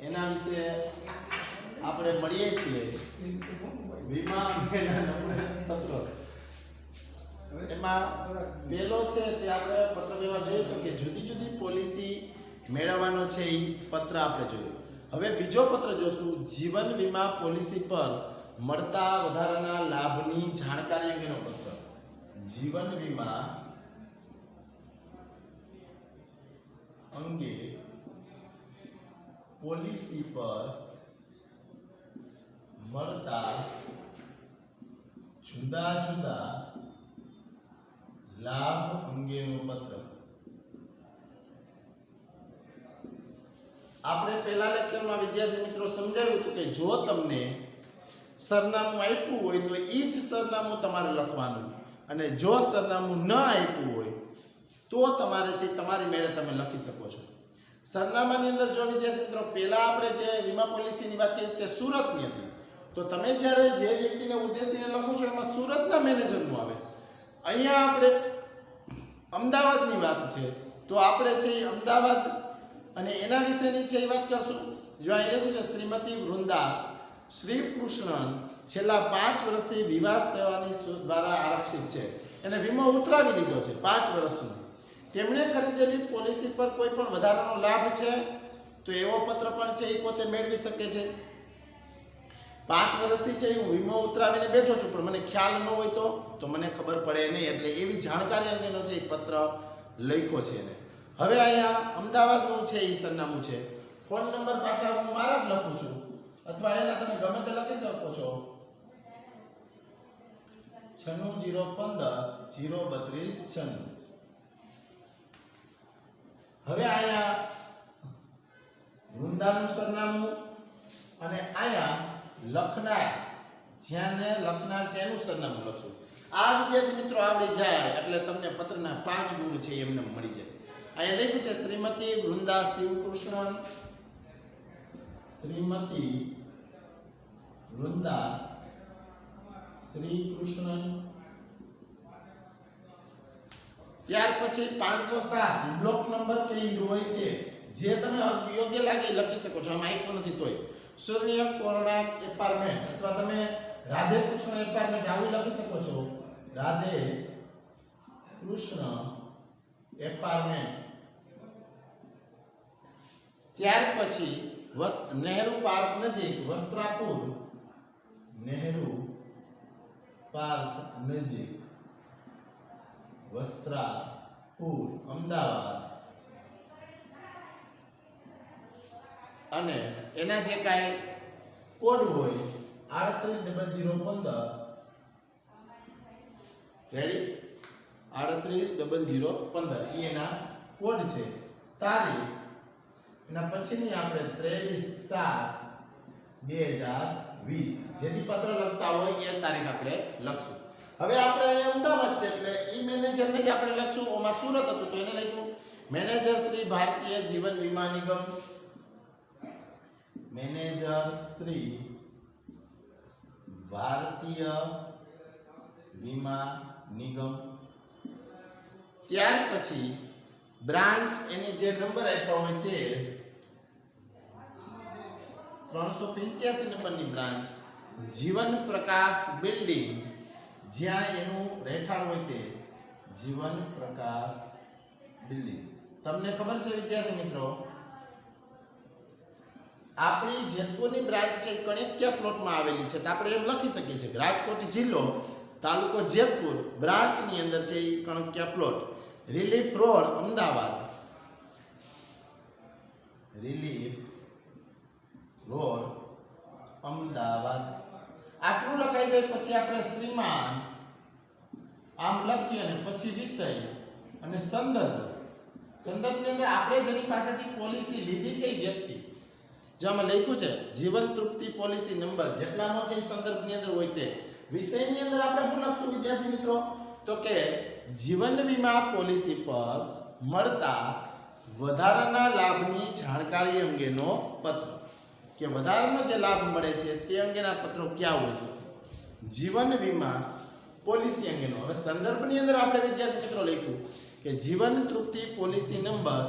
એના વિશે આપણે મળીએ છીએ વીમા અંગેના પત્રો. એમાં પહેલો છે તે આપણે પત્ર વ્યવહાર જોયો તો કે જુદી જુદી પોલિસી મેળવવાનો છે એ પત્ર આપણે જોયું. હવે બીજો પત્ર જોશું જીવન વીમા પોલિસી પર મળતા વધારાના લાભની જાણકારી અંગેનો પત્ર. જીવન વીમા અંગે પોલિસી પર મળતા જુદા જુદા લાભ અંગેનો પત્ર. આપણે પહેલા લેક્ચરમાં વિદ્યાર્થી મિત્રો સમજાવ્યું હતું કે જો તમને સરનામું આપ્યું હોય તો એ જ સરનામું તમારે લખવાનું, અને જો સરનામું ન આપ્યું હોય તો તમારે છે તમારી મેળે તમે લખી શકો છો. સરનામાની અંદર જો વિદ્યાર્થી મિત્રો પહેલા આપણે જે વીમા પોલિસીની વાત કરી તે સુરતની હતી, તો તમે જ્યારે જે વ્યક્તિને ઉદ્દેશીને લખો છો એમાં સુરતના મેનેજરનું આવે. અહીંયા આપણે અમદાવાદની વાત છે તો આપણે છે અમદાવાદ અને એના વિશેની છે એ વાત કરશું. જો અહીં લખ્યું છે શ્રીમતી વૃંદા શ્રી કૃષ્ણન છેલ્લા 5 વર્ષથી વિવાહ સેવાની દ્વારા આરક્ષિત છે. એને વીમો ઉતરાવી લીધો છે 5 વર્ષનો. તેમણે ખરીદેલી પોલિસી પર કોઈ પણ વધારાનો લાભ છે તો એવો પત્ર પણ છે એ પોતે મેળવી શકે છે. 5 વર્ષથી છે હું વીમો ઉતરાવીને બેઠો છું પણ મને ખ્યાલ ન હોય તો મને ખબર પડે નહીં, એટલે એવી જાણકારી અંગેનો છે એ પત્ર લખ્યો છે એને. હવે અહીંયા અમદાવાદનું છે એ સરનામું છે. ફોન નંબર પાછા હું મારા જ લખું છું અથવા એના તમે ગમે તે લખી શકો છો 9601503296. હવે અહીંયા વૃંદાનું સરનામું અને અહીંયા લખનાર જ્યાંને લખનાર છે એનું સરનામું લખશું. આ વિદ્યાર્થી મિત્રો આવડી જાય એટલે તમને પત્રના 5 ગુણ છે એમને મળી જાય. અહીંયા લખ્યું છે શ્રીમતી વૃંદા શિવકૃષ્ણ, શ્રીમતી વૃંદા શ્રી કૃષ્ણ. ત્યાર પછી 507 બ્લોક નંબર કઈ હોય તે જે તમે યોગ્ય લાગે લખી શકો છો, આમાં આપ્યું નથી તોય. સૂર્ય કોરણા એપાર્ટમેન્ટ અથવા તમે રાધે કૃષ્ણ એપાર્ટમેન્ટ આવું લખી શકો છો, રાધે કૃષ્ણ એપાર્ટમેન્ટ. ત્યાર પછી નહેરુ પાર્ક નજીક વસ્ત્રાપુર, નહેરુ પાર્ક નજીક વસ્ત્રાપુર અમદાવાદ. અને એના જે કાંઈ કોડ હોય 380015 રેડી 380015 એ એના કોડ છે. તારીખ એના પછીની આપણે 23/7/2020 જેથી પત્ર લખતા હોય એ તારીખ આપણે લખશું. હવે આપણે અહીંયા અમદાવાદ છે એટલે ઈ મેનેજરને જ આપણે લખશું. ઓમાં સુરત હતું તો એને લખ્યું મેનેજર શ્રી ભારતીય જીવન વીમા નિગમ, મેનેજર શ્રી ભારતીય વીમા નિગમ. ત્યાર પછી બ્રાન્ચ એની જે નંબર આપ્યો હોય તે 385 નંબરની બ્રાન્ચ જીવન પ્રકાશ બિલ્ડિંગ, જ્યાં એનું રહેઠાણ હોય તે જીવન પ્રકાશ બિલ્ડિંગ. તમને ખબર છે વિદ્યાર્થી મિત્રો આપણી જેતપુરની બ્રાન્ચ છે કણેક્યા પ્લોટમાં આવેલી છે, તો આપણે એમ લખી શકીએ છીએ રાજકોટ જિલ્લો તાલુકો જેતપુર બ્રાન્ચની અંદર છે એ કણેક્યા plot, relief road Ahmedabad, relief road Ahmedabad. આટલું લખાઈ જાય પછી આપણે શ્રીમાન આમ લખીએ અને પછી વિષય અને સંદર્ભની અંદર આપણે જેની પાસેથી પોલિસી લીધી છે એ વ્યક્તિ જો આમાં લખ્યું છે જીવન તૃપ્તિ પોલિસી નંબર જેટલાનો છે એ સંદર્ભની અંદર હોય તે વિષયની અંદર આપણે શું લખશું વિદ્યાર્થી મિત્રો તો કે જીવન વીમા પોલિસી પર મળતા વધારાના લાભની જાણકારી અંગેનો પત્ર, કે વધારાનો જે લાભ મળે છે તે અંગેના પત્રો ક્યાં હોય છે જીવન વીમા પોલિસી અંગેનો. હવે સંદર્ભની અંદર આપણે વિદ્યાર્થી મિત્રો લખ્યું કે જીવન તૃપ્તિ પોલિસી નંબર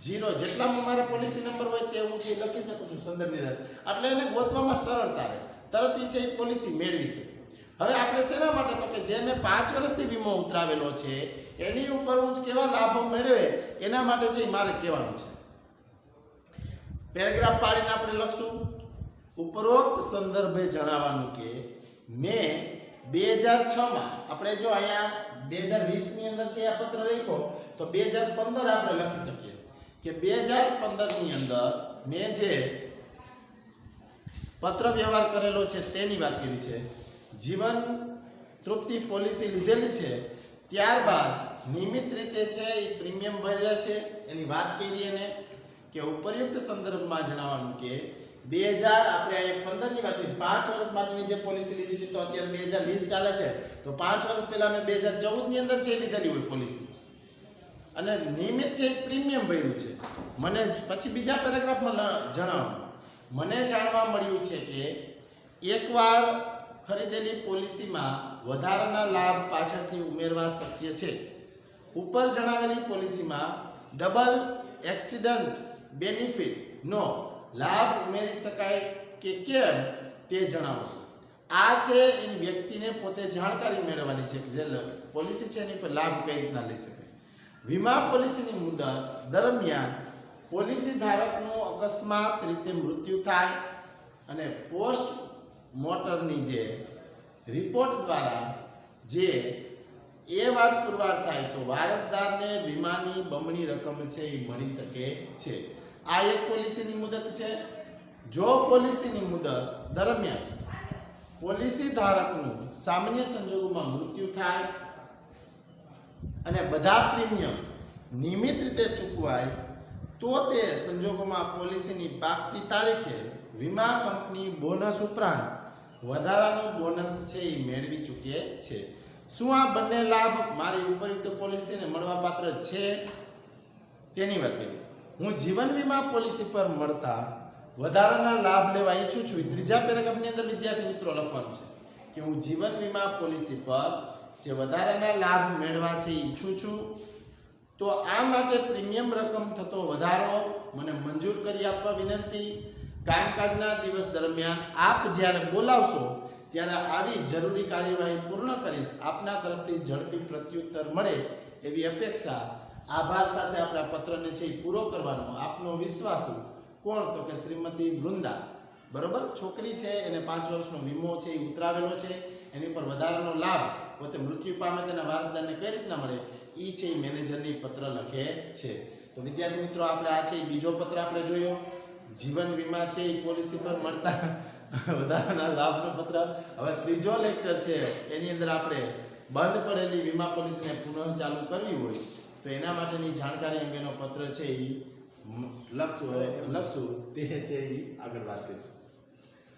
0 જેટલામાં મારા પોલિસી નંબર હોય તે હું છે લખી શકું છું સંદર્ભની અંદર, એટલે એને ગોતવામાં સરળતા રહે, તરત એ છે એ પોલિસી મેળવી શકે. હવે આપણે શેના માટે, તો કે જે મેં 5 વર્ષથી વીમો ઉતરાવેલો છે એની ઉપર હું કેવા લાભો મેળવે એના માટે છે મારે કહેવાનું છે. પેરેગ્રાફ પાડીને આપણે લખશું, ઉપરોક્ત સંદર્ભે જણાવવાનું કે મેં 2006 માં, આપણે જો અહીંયા 2020 ની અંદર છે આ પત્ર લખ્યો તો 2015 આપણે લખી શકીએ કે 2015 ની અંદર મેં જે પત્ર વ્યવહાર કરેલો છે તેની વાત કરી છે. જીવન તૃપ્તિ પોલિસી લીધેલી છે, ત્યારબાદ નિયમિત રીતે છે એ પ્રીમિયમ ભર્યા છે એની વાત કરી એને કે ઉપરયુક્ત સંદર્ભમાં જણાવવાનું કે 2000 આપણે અહીંયા 15 ની વાત કરી, 5 વર્ષ માટેની જે પોલિસી લીધી હતી તો અત્યારે 2020 ચાલે છે તો 5 વર્ષ પહેલા મેં 2014 ની અંદર છે લીધેલી હોય પોલિસી અને નિયમિત છે પ્રીમિયમ ભર્યું છે. મને પછી બીજા પેરેગ્રાફમાં જણાવવાનું, મને જાણવા મળ્યું છે કે એકવાર ખરીદેલી પોલિસીમાં વધારાના લાભ પાછળથી ઉમેરવા શક્ય છે. ઉપર જણાવેલી પોલિસીમાં ડબલ એક્સિડન્ટ બેનિફિટ નો લાભ ઉમેરી શકાય કે કેમ તે જણાવશો. આ છે એની વ્યક્તિને પોતે જાણકારી મેળવવાની છે કે જે પોલિસી છે એની પર લાભ કઈ રીતના લઈ શકાય. વીમા પોલિસીની મુદત દરમિયાન પોલિસી ધારકનું અકસ્માત રીતે મૃત્યુ થાય અને પોસ્ટ મોટરની જે રિપોર્ટ દ્વારા જે એ વાત પુરવાર થાય તો વારસદારને વીમાની બમણી રકમ છે એ મળી શકે છે. આ એક પોલિસીની મુદત છે. જો પોલિસીની મુદત દરમિયાન પોલિસી ધારકનું સામાન્ય સંજોગોમાં મૃત્યુ થાય અને બધા પ્રીમિયમ નિયમિત રીતે ચૂકવાય તો તે સંજોગોમાં પોલિસીની પાકતી તારીખે વીમા કંપની બોનસ ઉપરાંત વધારાનો બોનસ છે એ મેળવી ચૂકે છે. શું આ બંને લાભ મારી ઉપરયુક્ત પોલિસીને મળવાપાત્ર છે તેની વાત કરી. હું જીવન વીમા પોલિસી પર મળતા વધારાના લાભ લેવા ઈચ્છું છું. ત્રીજા પેરેગ્રાફની અંદર વિદ્યાર્થી મિત્રો લખવાનું છે કે હું જીવન વીમા પોલિસી પર જે વધારાના લાભ મેળવવા છે ઈચ્છું છું તો આ માટે પ્રીમિયમ રકમ થતો વધારો મને મંજૂર કરી આપવા વિનંતી. કામકાજના દિવસ દરમિયાન આપ જ્યારે બોલાવશો ત્યારે આવી જરૂરી કાર્યવાહી પૂર્ણ કરીશ. આપના તરફથી ઝડપી પ્રત્યુત્તર મળે એવી અપેક્ષા. આભાર સાથે આપણા પત્રને છે એ પૂરો કરવાનો આપનો વિશ્વાસુ. કોણ, તો કે શ્રીમતી વૃંદા. બરોબર, છોકરી છે એને 5 વર્ષનો વીમો છે એ ઉતરાવેલો છે, એની પર વધારાનો લાભ પોતે મૃત્યુ પામે તેના વારસદારને કઈ રીતના મળે એ છે એ મેનેજરની પત્ર લખે છે. તો વિદ્યાર્થી મિત્રો આપણે આ છે એ બીજો પત્ર આપણે જોયો. જીવન વીમા છે એ પોલિસી પર મળતા વધારાના લાભનો પત્ર. હવે ત્રીજો લેક્ચર છે એની અંદર આપણે બંધ પડેલી વીમા પોલિસીને પુનઃ ચાલુ કરવી હોય તો એના માટેની જાણકારી અંગેનો પત્ર છે એ લખશું તે છે એ આગળ વાત કરીશું.